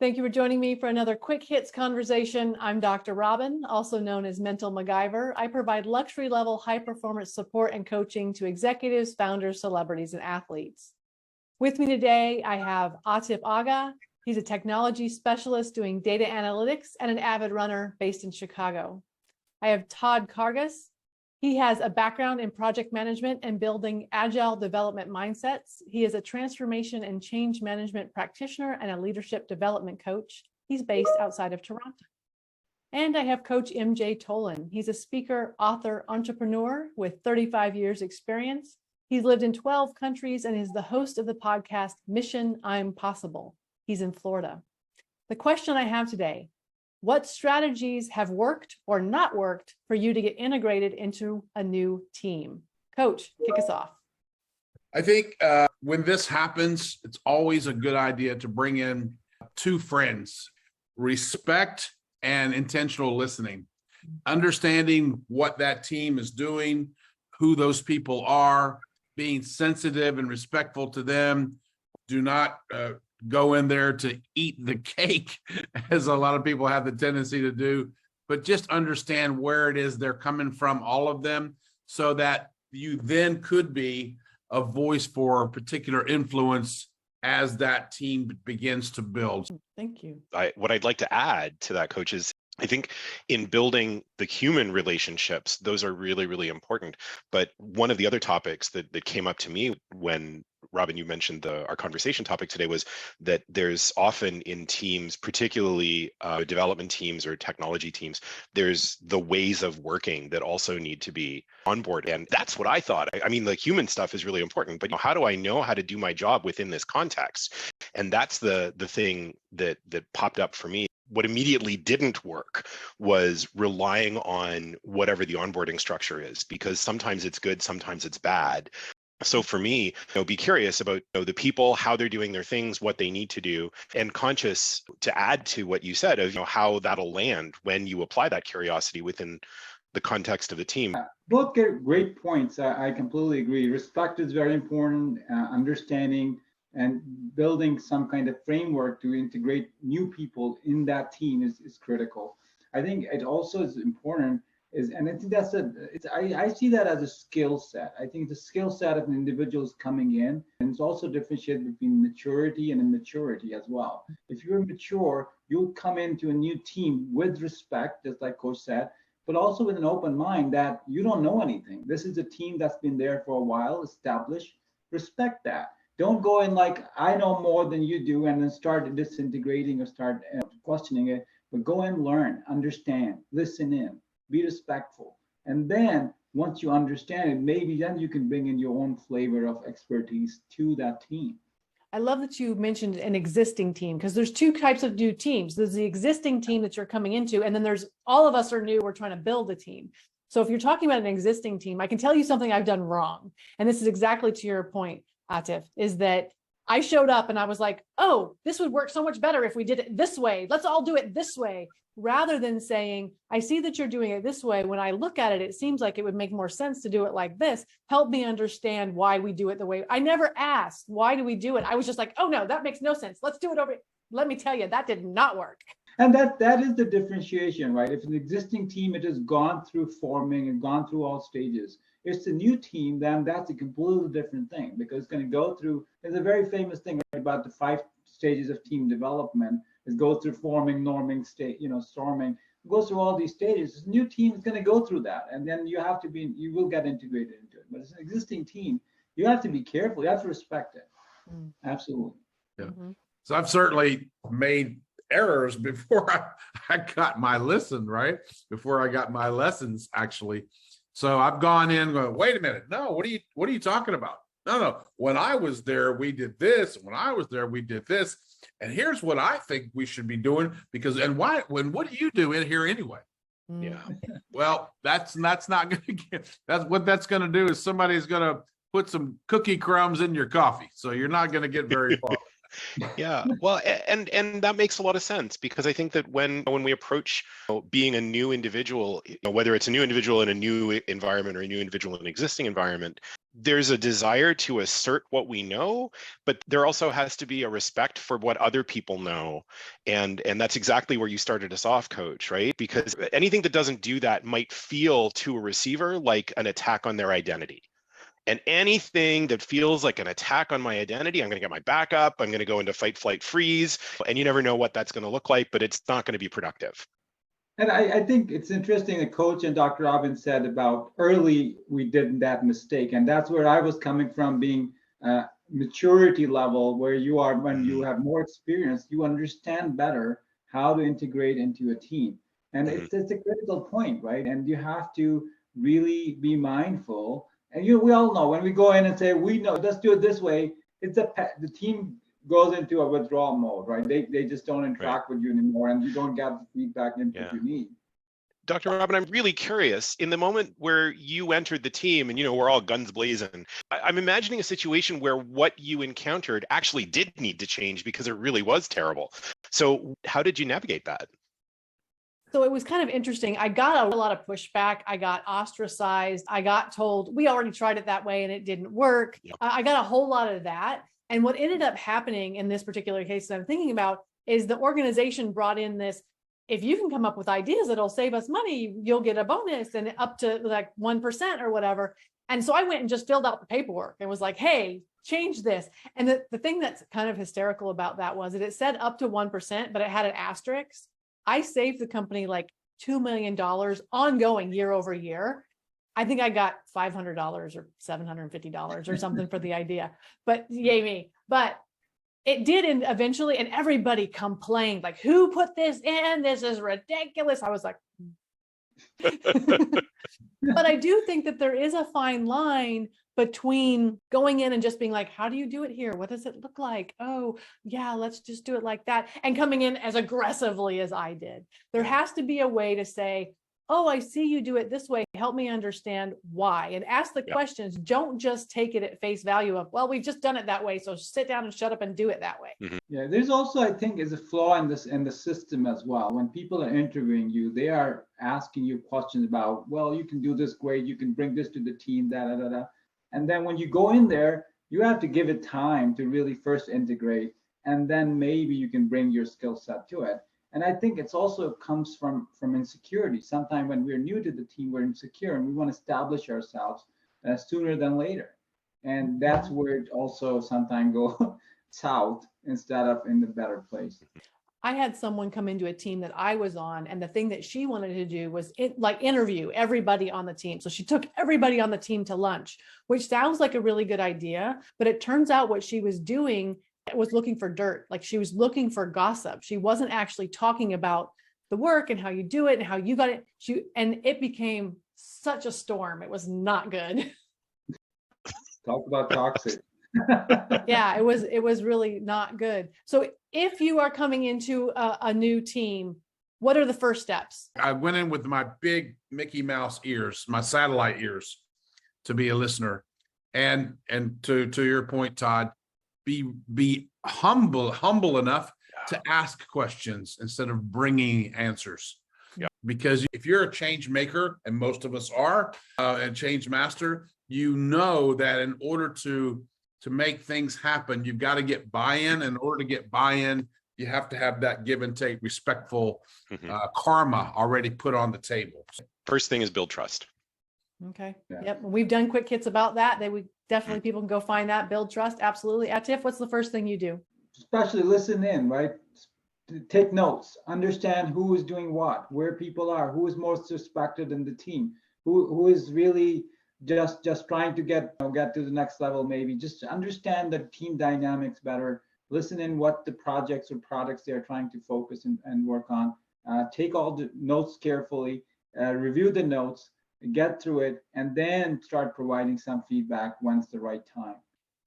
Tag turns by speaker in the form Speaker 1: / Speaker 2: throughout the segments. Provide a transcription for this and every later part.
Speaker 1: Thank you for joining me for another quick hits conversation. I'm Dr. Robyn, also known as Mental MacGyver. I provide luxury level high performance support and coaching to executives, founders, celebrities, and athletes. With me today, I have Atif Agha. He's a technology specialist doing data analytics and an avid runner based in Chicago. I have Todd Karges. He has a background in project management and building agile development mindsets. He is a transformation and change management practitioner and a leadership development coach. He's based outside of Toronto. And I have Coach M J Tolan. He's a speaker, author, entrepreneur with 35 years experience. He's lived in 12 countries and is the host of the podcast Mission I'm Possible. He's in Florida. The question I have today: what strategies have worked or not worked for you to get integrated into a new team? Coach, kick us off.
Speaker 2: I think when this happens, it's always a good idea to bring in two friends: respect and intentional listening, understanding what that team is doing, who those people are, being sensitive and respectful to them. Do not go in there to eat the cake, as a lot of people have the tendency to do, but just understand where it is they're coming from, all of them, so that you then could be a voice for a particular influence as that team begins to build.
Speaker 1: Thank you.
Speaker 3: What I'd like to add to that, Coach, is I think in building the human relationships, those are really, really important. But one of the other topics that came up to me when, Robyn, you mentioned our conversation topic today, was that there's often in teams, particularly development teams or technology teams, there's the ways of working that also need to be on board. And that's what I thought. I mean, the human stuff is really important, but how do I know how to do my job within this context? And that's the thing that popped up for me. What immediately didn't work was relying on whatever the onboarding structure is, because sometimes it's good, sometimes it's bad. So for me, be curious about the people, how they're doing their things, what they need to do, and conscious to add to what you said of how that'll land when you apply that curiosity within the context of the team.
Speaker 4: Both get great points. I completely agree. Respect is very important. Understanding and building some kind of framework to integrate new people in that team is critical. I think it also is important and I think I see that as a skill set. I think the skill set of an individual is coming in, and it's also differentiated between maturity and immaturity as well. If you're mature, you'll come into a new team with respect, just like Coach said, but also with an open mind that you don't know anything. This is a team that's been there for a while, established. Respect that. Don't go in like, I know more than you do, and then start disintegrating or start questioning it, but go and learn, understand, listen in, be respectful. And then once you understand it, maybe then you can bring in your own flavor of expertise to that team.
Speaker 1: I love that you mentioned an existing team, because there's two types of new teams. There's the existing team that you're coming into, and then there's all of us are new, we're trying to build a team. So if you're talking about an existing team, I can tell you something I've done wrong. And this is exactly to your point, Atif, is that I showed up and I was like, oh, this would work so much better if we did it this way. Let's all do it this way. Rather than saying, I see that you're doing it this way. When I look at it, it seems like it would make more sense to do it like this. Help me understand why we do it the way. I never asked, why do we do it? I was just like, oh no, that makes no sense. Let's do it over. Let me tell you, that did not work.
Speaker 4: And that is the differentiation, right? If an existing team, it has gone through forming and gone through all stages. If it's a new team, then that's a completely different thing, because it's going to go through, there's a very famous thing about the 5 stages of team development. It goes through forming, norming, storming. It goes through all these stages. This new team is going to go through that, and then you will get integrated into it. But as an existing team, you have to be careful. You have to respect it. Absolutely.
Speaker 2: Yeah. So I've certainly made errors before I got my lessons, actually. So I've gone in going, wait a minute, no, what are you talking about? No. When I was there, we did this. When I was there, we did this. And here's what I think we should be doing, what do you do in here anyway?
Speaker 3: Yeah.
Speaker 2: Well, that's not going to get, that's going to do is somebody's going to put some cookie crumbs in your coffee. So you're not going to get very far.
Speaker 3: Yeah, well, and that makes a lot of sense, because I think that when we approach being a new individual, whether it's a new individual in a new environment or a new individual in an existing environment, there's a desire to assert what we know, but there also has to be a respect for what other people know. And that's exactly where you started us off, Coach, right? Because anything that doesn't do that might feel to a receiver like an attack on their identity. And anything that feels like an attack on my identity, I'm going to get my back up, I'm going to go into fight, flight, freeze, and you never know what that's going to look like, but it's not going to be productive.
Speaker 4: And I think it's interesting that Coach and Dr. Robyn said about early we did that mistake. And that's where I was coming from, being maturity level where you are when you have more experience, you understand better how to integrate into a team. And it's a critical point, right? And you have to really be mindful. And we all know when we go in and say, we know, let's do it this way, the team goes into a withdrawal mode, right? They just don't interact with you anymore, and you don't get the feedback input you need.
Speaker 3: Dr. Robyn, I'm really curious, in the moment where you entered the team and, we're all guns blazing, I'm imagining a situation where what you encountered actually did need to change because it really was terrible. So how did you navigate that?
Speaker 1: So it was kind of interesting. I got a lot of pushback. I got ostracized. I got told, we already tried it that way and it didn't work.
Speaker 3: Yep.
Speaker 1: I got a whole lot of that. And what ended up happening in this particular case that I'm thinking about is the organization brought in this, if you can come up with ideas that'll save us money, you'll get a bonus and up to like 1% or whatever. And so I went and just filled out the paperwork and was like, hey, change this. And the thing that's kind of hysterical about that was that it said up to 1%, but it had an asterisk. I saved the company like $2 million ongoing year over year. I think I got $500 or $750 or something for the idea, but yay me. But it did, and eventually, and everybody complained, like, who put this in? This is ridiculous. I was like, but I do think that there is a fine line between going in and just being like, how do you do it here? What does it look like? Oh, yeah, let's just do it like that. And coming in as aggressively as I did. There has to be a way to say, oh, I see you do it this way. Help me understand why. And ask the questions. Don't just take it at face value of, well, we've just done it that way. So sit down and shut up and do it that way.
Speaker 4: Yeah, there's also, I think, is a flaw in the system as well. When people are interviewing you, they are asking you questions about, well, you can do this great, you can bring this to the team, da da da da. And then when you go in there, you have to give it time to really first integrate, and then maybe you can bring your skill set to it. And I think it's also comes from insecurity. Sometimes when we're new to the team, we're insecure and we want to establish ourselves sooner than later. And that's where it also sometimes goes south instead of in the better place.
Speaker 1: I had someone come into a team that I was on, and the thing that she wanted to do was interview everybody on the team. So she took everybody on the team to lunch, which sounds like a really good idea, but it turns out what she was doing was looking for dirt. Like, she was looking for gossip. She wasn't actually talking about the work and how you do it and how you got it. And it became such a storm. It was not good.
Speaker 4: Talk about toxic.
Speaker 1: Yeah, it was really not good. So if you are coming into a new team, what are the first steps?
Speaker 2: I went in with my big Mickey Mouse ears, my satellite ears, to be a listener. And to your point, Todd, be humble enough to ask questions instead of bringing answers.
Speaker 3: Yeah.
Speaker 2: Because if you're a change maker, and most of us are, a change master, you know that in order to make things happen, you've got to get buy-in. In order to get buy-in, you have to have that give and take, respectful karma already put on the table.
Speaker 3: First thing is build trust.
Speaker 1: Okay.
Speaker 4: Yeah.
Speaker 1: Yep. We've done quick hits about that. Definitely people can go find that, build trust. Absolutely. Atif, what's the first thing you do?
Speaker 4: Especially listen in, right? Take notes, understand who is doing what, where people are, who is most respected in the team, who is really just trying to get to the next level. Maybe just understand the team dynamics better, listen in what the projects or products they're trying to focus and work on. Take all the notes carefully, review the notes, get through it, and then start providing some feedback when's the right time.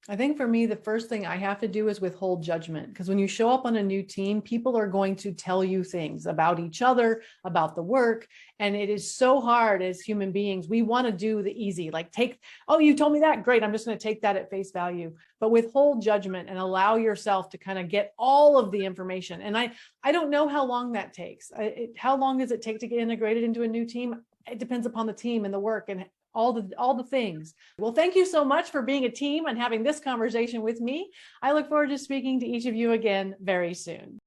Speaker 1: I think for me, the first thing I have to do is withhold judgment, because when you show up on a new team, people are going to tell you things about each other, about the work. And it is so hard as human beings. We want to do the easy, like oh, you told me that. Great. I'm just going to take that at face value, but withhold judgment and allow yourself to kind of get all of the information. And I don't know how long that takes. How long does it take to get integrated into a new team? It depends upon the team and the work and all the things. Well, thank you so much for being a team and having this conversation with me. I look forward to speaking to each of you again very soon.